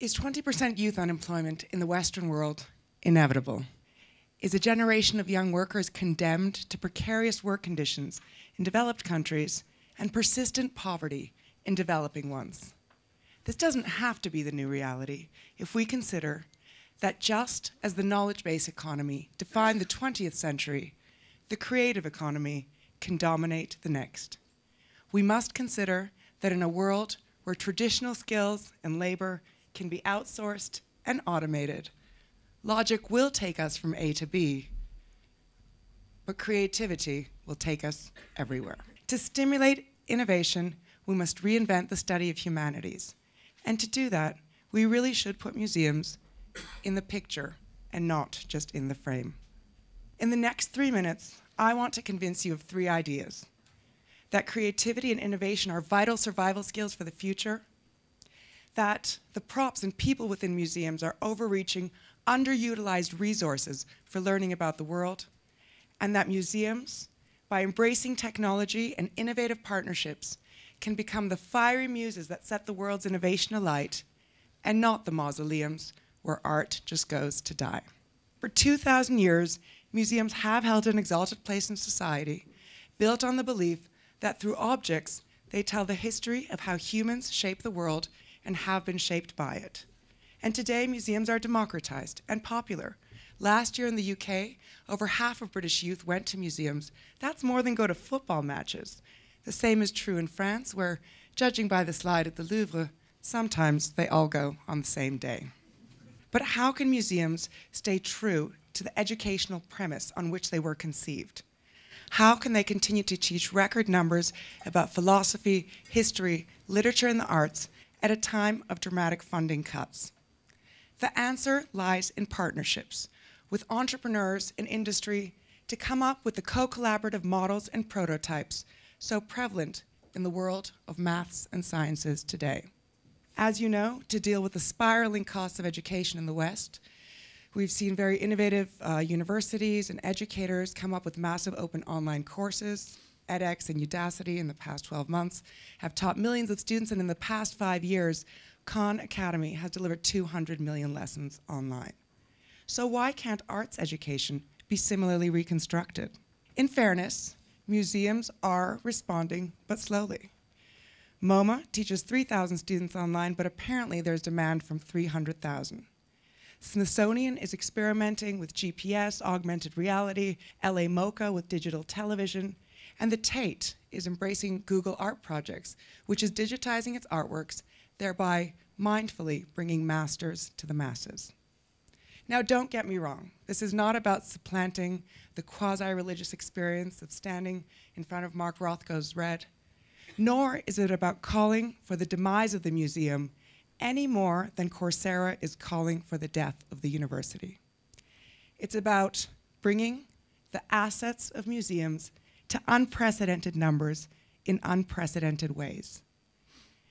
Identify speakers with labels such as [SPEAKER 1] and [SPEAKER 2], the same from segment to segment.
[SPEAKER 1] Is 20% youth unemployment in the Western world inevitable? Is a generation of young workers condemned to precarious work conditions in developed countries and persistent poverty in developing ones? This doesn't have to be the new reality if we consider that just as the knowledge-based economy defined the 20th century, the creative economy can dominate the next. We must consider that in a world where traditional skills and labor can be outsourced and automated, logic will take us from A to B, but creativity will take us everywhere. To stimulate innovation, we must reinvent the study of humanities. And to do that, we really should put museums in the picture and not just in the frame. In the next 3 minutes, I want to convince you of 3 ideas: that creativity and innovation are vital survival skills for the future, that the props and people within museums are overreaching, underutilized resources for learning about the world, and that museums, by embracing technology and innovative partnerships, can become the fiery muses that set the world's innovation alight, and not the mausoleums where art just goes to die. For 2,000 years, museums have held an exalted place in society, built on the belief that through objects, they tell the history of how humans shape the world and have been shaped by it. And today, museums are democratized and popular. Last year in the UK, over half of British youth went to museums. That's more than go to football matches. The same is true in France, where, judging by the slide at the Louvre, sometimes they all go on the same day. But how can museums stay true to the educational premise on which they were conceived? How can they continue to teach record numbers about philosophy, history, literature, and the arts at a time of dramatic funding cuts? The answer lies in partnerships with entrepreneurs and industry to come up with the co-collaborative models and prototypes so prevalent in the world of maths and sciences today. As you know, to deal with the spiraling costs of education in the West, we've seen very innovative universities and educators come up with massive open online courses. edX and Udacity in the past 12 months have taught millions of students, and in the past 5 years, Khan Academy has delivered 200 million lessons online. So why can't arts education be similarly reconstructed? In fairness, museums are responding, but slowly. MoMA teaches 3,000 students online, but apparently there's demand from 300,000. Smithsonian is experimenting with GPS, augmented reality, LA MoCA with digital television, and the Tate is embracing Google Art Projects, which is digitizing its artworks, thereby mindfully bringing masters to the masses. Now, don't get me wrong. This is not about supplanting the quasi-religious experience of standing in front of Mark Rothko's Red, nor is it about calling for the demise of the museum any more than Coursera is calling for the death of the university. It's about bringing the assets of museums to unprecedented numbers in unprecedented ways.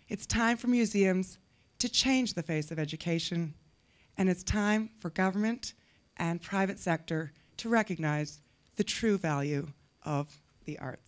[SPEAKER 1] It's time for museums to change the face of education, and it's time for government and private sector to recognize the true value of the arts.